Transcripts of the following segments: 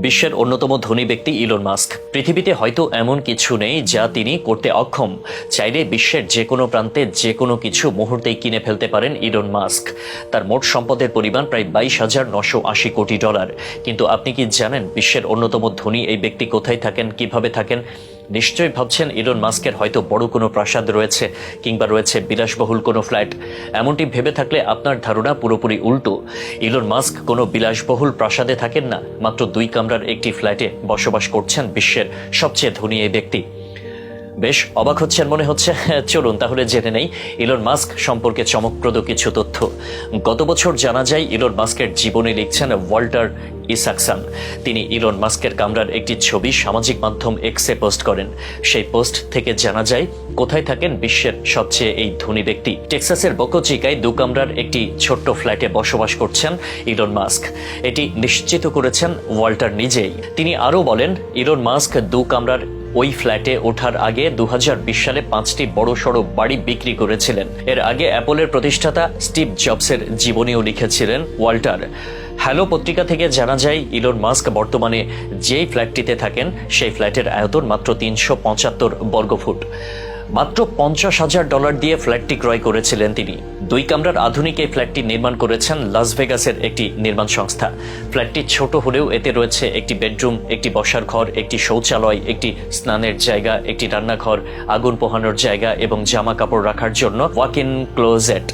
বিশ্বের অন্যতম ধনী ব্যক্তি ইলন মাস্ক। পৃথিবীতে হয়তো এমন কিছু নেই যা তিনি করতে অক্ষম। চাইলে বিশ্বের যে কোনো প্রান্তে যে কোনো কিছু মুহূর্তেই কিনে ফেলতে পারেন ইলন মাস্ক। তার মোট সম্পদের পরিমাণ প্রায় 22,980 কোটি ডলার। কিন্তু আপনি কি জানেন বিশ্বের অন্যতম ধনী এই ব্যক্তি কোথায় থাকেন, কিভাবে থাকেন? নিশ্চয়ই ভাবছেন ইলন মাস্কের হয়তো বড় কোনো প্রাসাদ রয়েছে কিংবা রয়েছে বিলাসবহুল কোনো ফ্ল্যাট। এমনটি ভেবে থাকলে আপনার ধারণা পুরোপুরি উল্টো। ইলন মাস্ক কোনো বিলাসবহুল প্রাসাদে থাকেন না, মাত্র 2 কামরার একটি ফ্ল্যাটে বসবাস করছেন বিশ্বের সবচেয়ে ধনী এই ব্যক্তি। বেশ অবাক হচ্ছেন মনে হচ্ছে। চলুন তাহলে জেনে নেই ইলন মাস্ক সম্পর্কে চমকপ্রদ কিছু তথ্য। গত বছর জানা যায় ইলন মাস্কের জীবনী লিখছেন ওয়াল্টার ইসাকসন। তিনি ইলন মাস্কের কামরার একটি ছবি সামাজিক মাধ্যম এক্সে পোস্ট করেন। সেই পোস্ট থেকে জানা যায় কোথায় থাকেন বিশ্বের সবচেয়ে এই ধনী ব্যক্তি। টেক্সাসের বোকা চিকায় 2 কামরার একটি ছোট্ট ফ্ল্যাটে বসবাস করছেন ইলন মাস্ক। এটি নিশ্চিত করেছেন ওয়াল্টার নিজেই। তিনি আরও বলেন, ইলন মাস্ক 2 কামরার ওই ফ্ল্যাটে ওঠার আগে 2020 সালে 5টি বড়সড় বাড়ি বিক্রি করেছিলেন। এর আগে অ্যাপলের প্রতিষ্ঠাতা স্টিভ জবসের জীবনীও লিখেছিলেন ওয়াল্টার। হ্যালো পত্রিকা থেকে জানা যায় ইলন মাস্ক বর্তমানে যেই ফ্ল্যাটটিতে থাকেন সেই ফ্ল্যাটের আয়তন মাত্র 375 বর্গফুট। মাত্র $50,000 দিয়ে ফ্ল্যাটটি ক্রয় করেছিলেন তিনি। 2 কামরার আধুনিক এই ফ্ল্যাটটি নির্মাণ করেছেন লাস ভেগাসের একটি নির্মাণ সংস্থা। ফ্ল্যাটটি ছোট হলেও এতে রয়েছে একটি বেডরুম, একটি বসার ঘর, একটি শৌচালয়, একটি স্নানের জায়গা, একটি রান্নাঘর, আগুন পোহানোর জায়গা এবং জামা কাপড় রাখার জন্য ওয়াক ইন ক্লোজেট।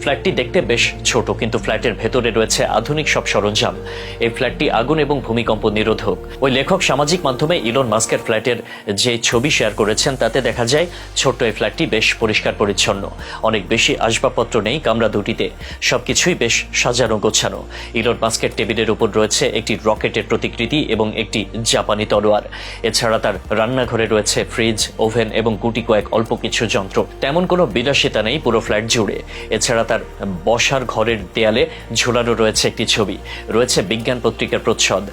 ফ্ল্যাটটি দেখতে বেশ ছোট, কিন্তু ফ্ল্যাটের ভেতরে রয়েছে আধুনিক সব সরঞ্জাম। এই ফ্ল্যাটটি আগুন এবং ভূমিকম্প নিরোধক। ওই লেখক সামাজিক মাধ্যমে ইলন মাস্কের ফ্ল্যাটের যে ছবি শেয়ার করেছেন তাতে দেখা যায় ছোট্ট এই ফ্ল্যাটটি বেশ পরিষ্কার পরিচ্ছন্ন। অনেক বেশি আসবাবপত্র নেই কামরা দুটিতে, সবকিছুই বেশ সাজানো গোছানো। ইলন মাস্কের টেবিলের উপর রয়েছে একটি রকেটের প্রতিকৃতি এবং একটি জাপানি তলোয়ার। এছাড়া তার রান্নাঘরে রয়েছে ফ্রিজ, ওভেন এবং গুটি কয়েক অল্প কিছু যন্ত্র। তেমন কোনো বিলাসিতা নেই পুরো ফ্ল্যাট জুড়ে। এছাড়া তার বসার ঘরের দেয়ালে ঝুলানো রয়েছে একটি ছবি। রয়েছে বিজ্ঞান পত্রিকার প্রচ্ছদ,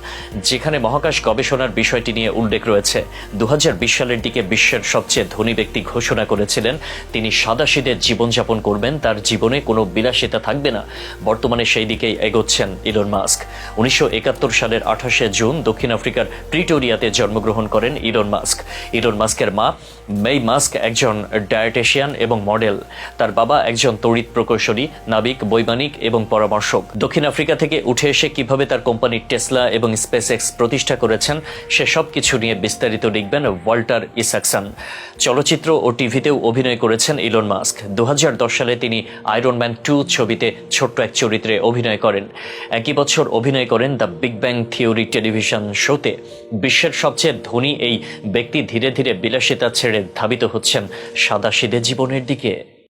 যেখানে মহাকাশ গবেষণার বিষয়টি নিয়ে উল্লেখ রয়েছে। 2020 সালের দিকে বিশ্বের সবচেয়ে ধনী ব্যক্তি ঘোষণা করেছিলেন তিনি সাদাসিধে জীবনযাপন করবেন, তার জীবনে কোনো বিলাসিতা থাকবে না। বর্তমানে সেই দিকেই এগোচ্ছেন ইলন মাস্ক। 1971 সালের 28শে জুন দক্ষিণ আফ্রিকার প্রিটোরিয়াতে জন্মগ্রহণ করেন ইলন মাস্ক। ইলন মাস্কের মা মেই মাস্ক একজন ডায়েটেশিয়ান এবং মডেল। তার বাবা একজন তড়িৎ প্রকৌশলী, নাবিক, বৈমানিক এবং পরামর্শক। দক্ষিণ আফ্রিকা থেকে উঠে এসে কিভাবে তার কোম্পানি টেসলা এবং স্পেসএক্স প্রতিষ্ঠা করেছেন সে সব কিছু নিয়ে বিস্তারিত লিখবেন ওয়াল্টার ইসাকসন। চলচ্চিত্র ও টিভিতেও অভিনয় করেছেন ইলন মাস্ক। 2010 সালে তিনি আয়রন ম্যান 2 ছবিতে ছোট্ট এক চরিত্রে অভিনয় করেন। একই বছর অভিনয় করেন the big bang theory television শোতে। বিশ্বের সবচেয়ে ধনী এই ব্যক্তি ধীরে ধীরে বিলাসিতা ছেড়ে ধাবিত হচ্ছেন সাদাসিধে জীবনের দিকে।